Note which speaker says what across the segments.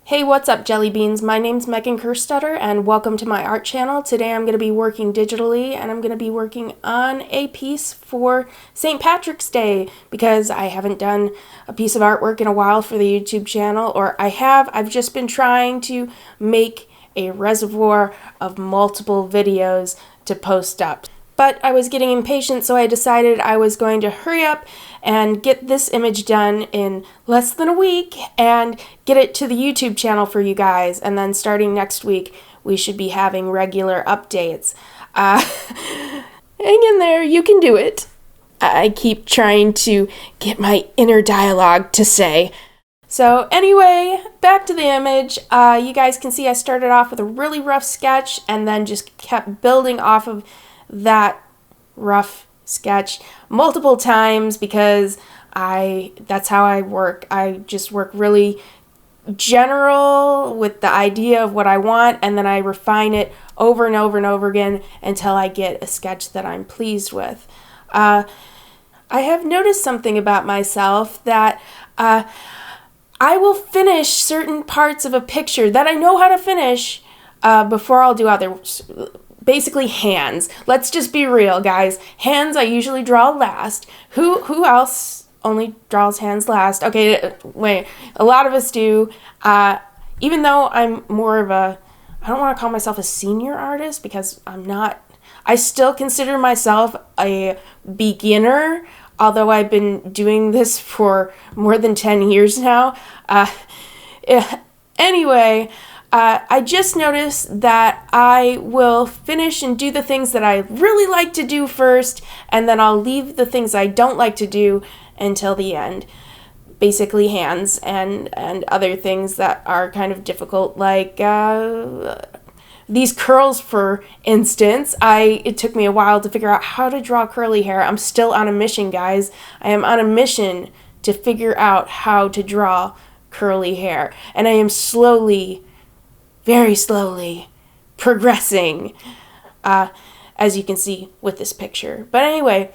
Speaker 1: Hey, what's up, jelly beans? My name's Megan Kerstetter, and welcome to my art channel. Today I'm going to be working digitally, and I'm going to be working on a piece for St. Patrick's Day, because I haven't done a piece of artwork in a while for the YouTube channel, or I've just been trying to make a reservoir of multiple videos to post up. But I was getting impatient, so I decided I was going to hurry up and get this image done in less than a week and get it to the YouTube channel for you guys. And then starting next week, we should be having regular updates. Hang in there, you can do it. I keep trying to get my inner dialogue to say. So anyway, back to the image. You guys can see I started off with a really rough sketch and then just kept building off of that rough sketch multiple times because that's how I work. I just work really general with the idea of what I want, and then I refine it over and over and over again until I get a sketch that I'm pleased with. I have noticed something about myself that I will finish certain parts of a picture that I know how to finish before I'll do others. Basically hands. Let's just be real, guys. Hands I usually draw last. Who else only draws hands last? Okay, wait. A lot of us do. Even though I'm more of I don't want to call myself a senior artist because I'm not. I still consider myself a beginner, although I've been doing this for more than 10 years now. Anyway, I just noticed that I will finish and do the things that I really like to do first, and then I'll leave the things I don't like to do until the end. Basically hands and other things that are kind of difficult, like these curls, for instance. It took me a while to figure out how to draw curly hair. I'm still on a mission, guys. I am on a mission to figure out how to draw curly hair, and I am very slowly progressing, as you can see with this picture. But anyway,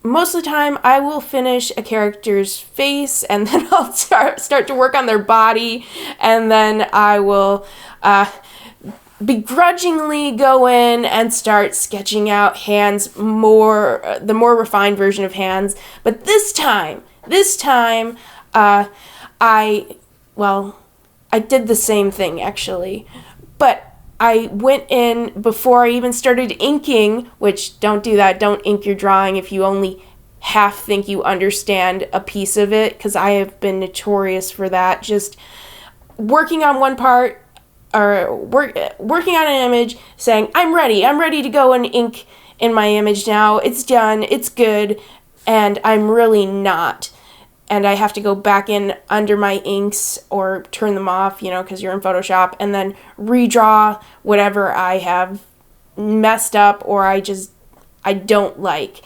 Speaker 1: most of the time I will finish a character's face, and then I'll start to work on their body, and then I will begrudgingly go in and start sketching out hands, the more refined version of hands. But this time, I did the same thing, actually, but I went in before I even started inking, which don't do that. Don't ink your drawing if you only half think you understand a piece of it, because I have been notorious for that. Just working on one part or working on an image, saying, I'm ready to go and ink in my image now. It's done, it's good, and I'm really not. And I have to go back in under my inks or turn them off, because you're in Photoshop, and then redraw whatever I have messed up or I don't like.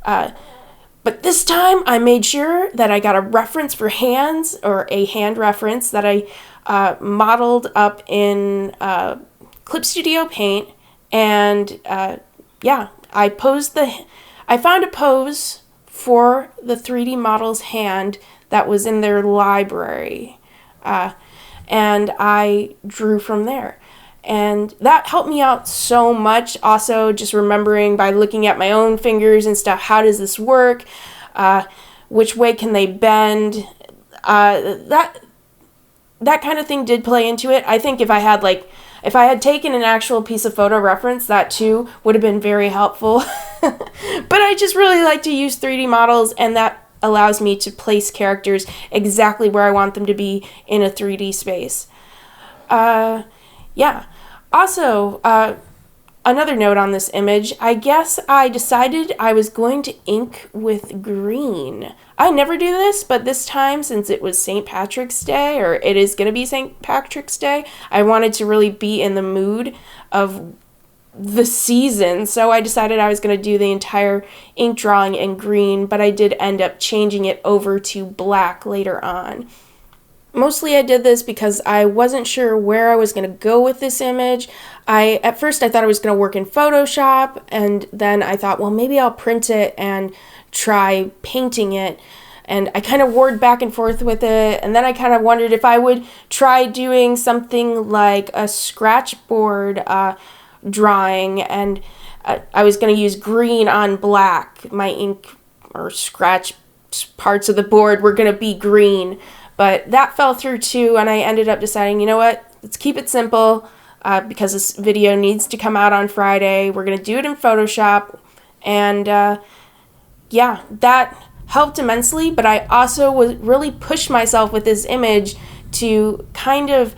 Speaker 1: But this time I made sure that I got a reference for hands, or a hand reference that I modeled up in Clip Studio Paint. And I found a pose for the 3D model's hand that was in their library, and I drew from there, and that helped me out so much. Also, just remembering by looking at my own fingers and stuff, how does this work, which way can they bend, that kind of thing did play into it. I think if I had taken an actual piece of photo reference, that too would have been very helpful. But I just really like to use 3D models, and that allows me to place characters exactly where I want them to be in a 3D space. Also, another note on this image, I guess I decided I was going to ink with green. I never do this, but this time, since it was St. Patrick's Day, or it is going to be St. Patrick's Day, I wanted to really be in the mood of the season, so I decided I was going to do the entire ink drawing in green, but I did end up changing it over to black later on. Mostly I did this because I wasn't sure where I was going to go with this image. At first I thought I was going to work in Photoshop, and then I thought, well, maybe I'll print it and try painting it. and I kind of warred back and forth with it, and then I kind of wondered if I would try doing something like a scratchboard drawing, and I was going to use green on black. My ink or scratch parts of the board were going to be green, but that fell through too, and I ended up deciding, you know what, let's keep it simple, because this video needs to come out on Friday. We're going to do it in Photoshop, and yeah, that helped immensely, but I also was really pushed myself with this image to kind of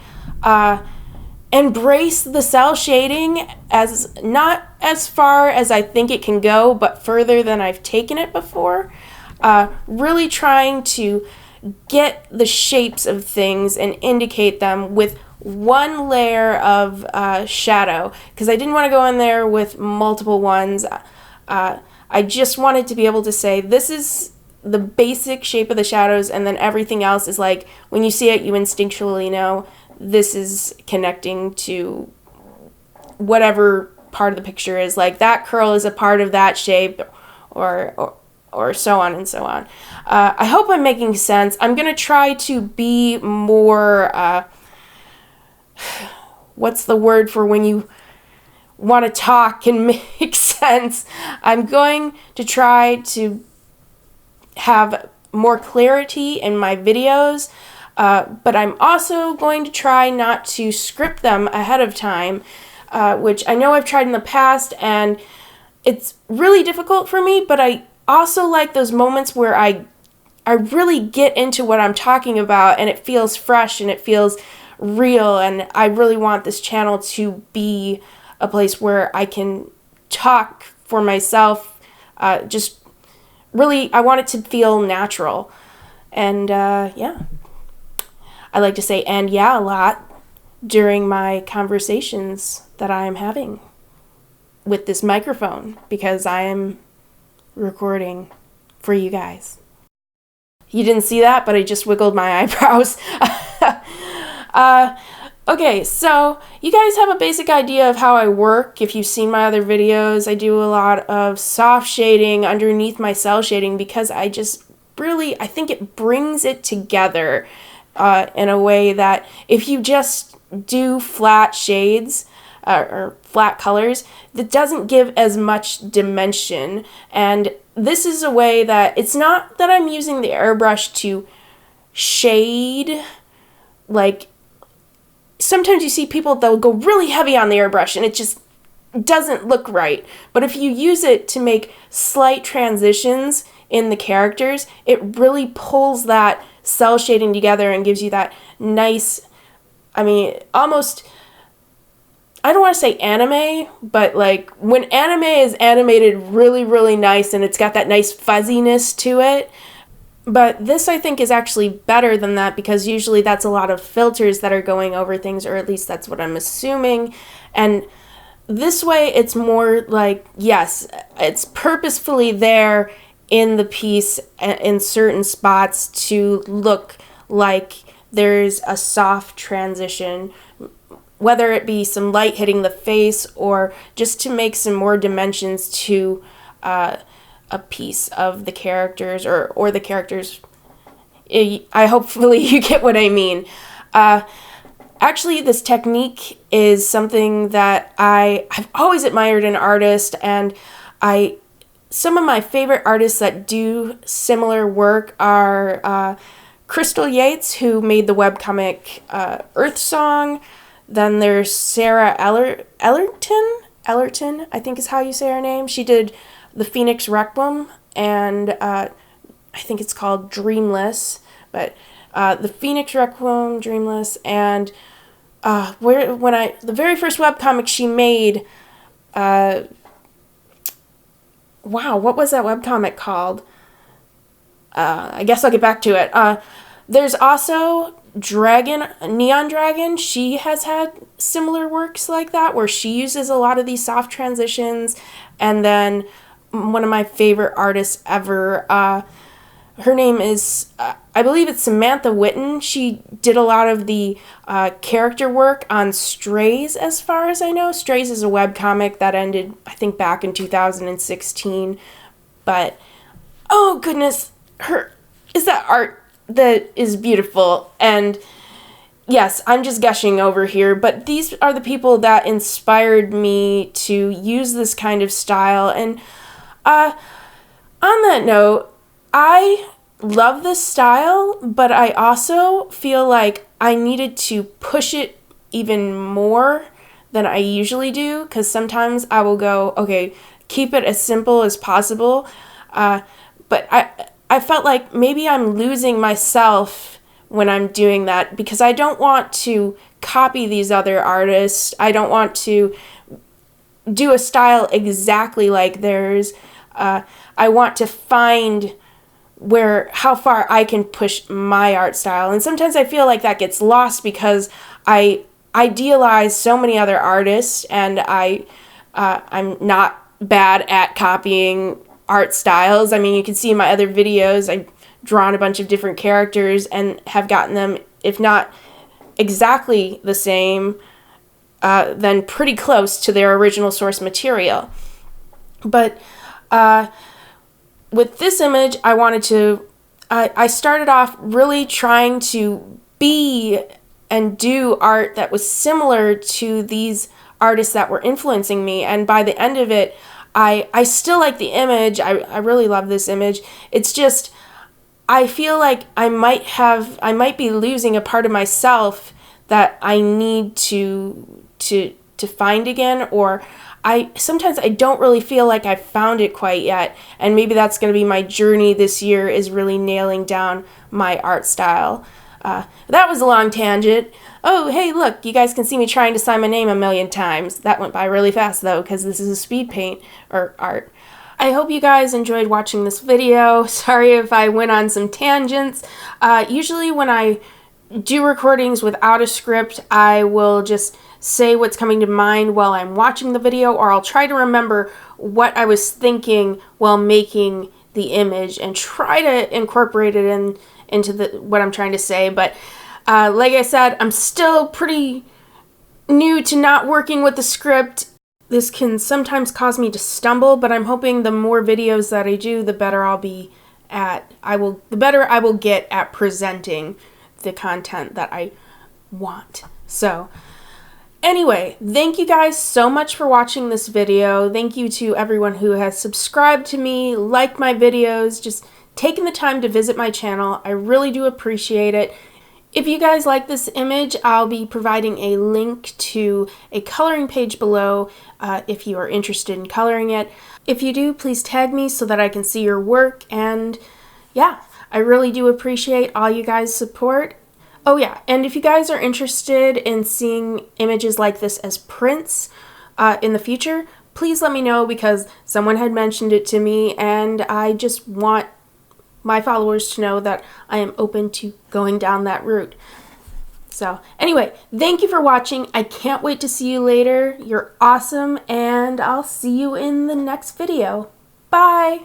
Speaker 1: embrace the cell shading, as not as far as I think it can go, but further than I've taken it before. Really trying to get the shapes of things and indicate them with one layer of shadow, because I didn't want to go in there with multiple ones. I just wanted to be able to say, this is the basic shape of the shadows, and then everything else is like, when you see it, you instinctually know this is connecting to whatever part of the picture is. Like, that curl is a part of that shape, or so on and so on. I hope I'm making sense. I'm going to try to be more, what's the word for when you want to talk and make sense? I'm going to try to have more clarity in my videos, but I'm also going to try not to script them ahead of time, which I know I've tried in the past, and it's really difficult for me, but I also like those moments where I really get into what I'm talking about, and it feels fresh and it feels real, and I really want this channel to be a place where I can talk for myself. Just really, I want it to feel natural. And yeah, I like to say "and yeah" a lot during my conversations that I am having with this microphone, because I am recording for you guys. You didn't see that, but I just wiggled my eyebrows. Okay, so you guys have a basic idea of how I work. If you've seen my other videos, I do a lot of soft shading underneath my cell shading, because I think it brings it together in a way that if you just do flat shades or flat colors, that doesn't give as much dimension. And this is a way that it's not that I'm using the airbrush to shade. Like, sometimes you see people, they'll go really heavy on the airbrush and it just doesn't look right. But if you use it to make slight transitions in the characters, it really pulls that cell shading together and gives you that nice, I mean, almost, I don't want to say anime, but like when anime is animated really, really nice and it's got that nice fuzziness to it. But this, I think, is actually better than that, because usually that's a lot of filters that are going over things, or at least that's what I'm assuming. And this way, it's more like, yes, it's purposefully there in the piece in certain spots to look like there's a soft transition, whether it be some light hitting the face or just to make some more dimensions to a piece of the characters, or the characters. Hopefully you get what I mean. Actually, this technique is something that I've always admired in artists, and some of my favorite artists that do similar work are Crystal Yates, who made the webcomic Earth Song. Then there's Sarah Ellerton, I think is how you say her name. She did The Phoenix Requiem, and I think it's called Dreamless, but The Phoenix Requiem, Dreamless, and the very first webcomic she made, wow, what was that webcomic called? I guess I'll get back to it. There's also Neon Dragon. She has had similar works like that, where she uses a lot of these soft transitions. And then one of my favorite artists ever, her name is, I believe it's Samantha Witten. She did a lot of the character work on Strays, as far as I know. Strays is a webcomic that ended, I think, back in 2016. But, oh goodness, is that art that is beautiful. And yes, I'm just gushing over here, but these are the people that inspired me to use this kind of style. And on that note, I love this style, but I also feel like I needed to push it even more than I usually do, because sometimes I will go, okay, keep it as simple as possible, but I felt like maybe I'm losing myself when I'm doing that, because I don't want to copy these other artists. I don't want to do a style exactly like theirs. I want to find how far I can push my art style. And sometimes I feel like that gets lost because I idealize so many other artists, and I'm not bad at copying art styles. I mean, you can see in my other videos, I've drawn a bunch of different characters and have gotten them, if not exactly the same, then pretty close to their original source material. But with this image, I started off really trying to be and do art that was similar to these artists that were influencing me. And by the end of it, I still like the image. I really love this image. It's just, I feel like I might be losing a part of myself that I need to find again, or sometimes I don't really feel like I've found it quite yet. And maybe that's going to be my journey this year, is really nailing down my art style. That was a long tangent. Oh, hey, look, you guys can see me trying to sign my name a million times. That went by really fast, though, because this is a speed paint or art. I hope you guys enjoyed watching this video. Sorry if I went on some tangents. Usually when I do recordings without a script, I will just say what's coming to mind while I'm watching the video, or I'll try to remember what I was thinking while making the image and try to incorporate it into what I'm trying to say. But like I said, I'm still pretty new to not working with the script. This can sometimes cause me to stumble, but I'm hoping the more videos that I do, the better the better I will get at presenting the content that I want. So anyway, thank you guys so much for watching this video. Thank you to everyone who has subscribed to me, liked my videos, just taking the time to visit my channel. I really do appreciate it. If you guys like this image, I'll be providing a link to a coloring page below if you are interested in coloring it. If you do, please tag me so that I can see your work. And yeah, I really do appreciate all you guys' support. Oh yeah, and if you guys are interested in seeing images like this as prints in the future, please let me know, because someone had mentioned it to me, and I just want my followers to know that I am open to going down that route. So anyway, thank you for watching. I can't wait to see you later. You're awesome, and I'll see you in the next video. Bye!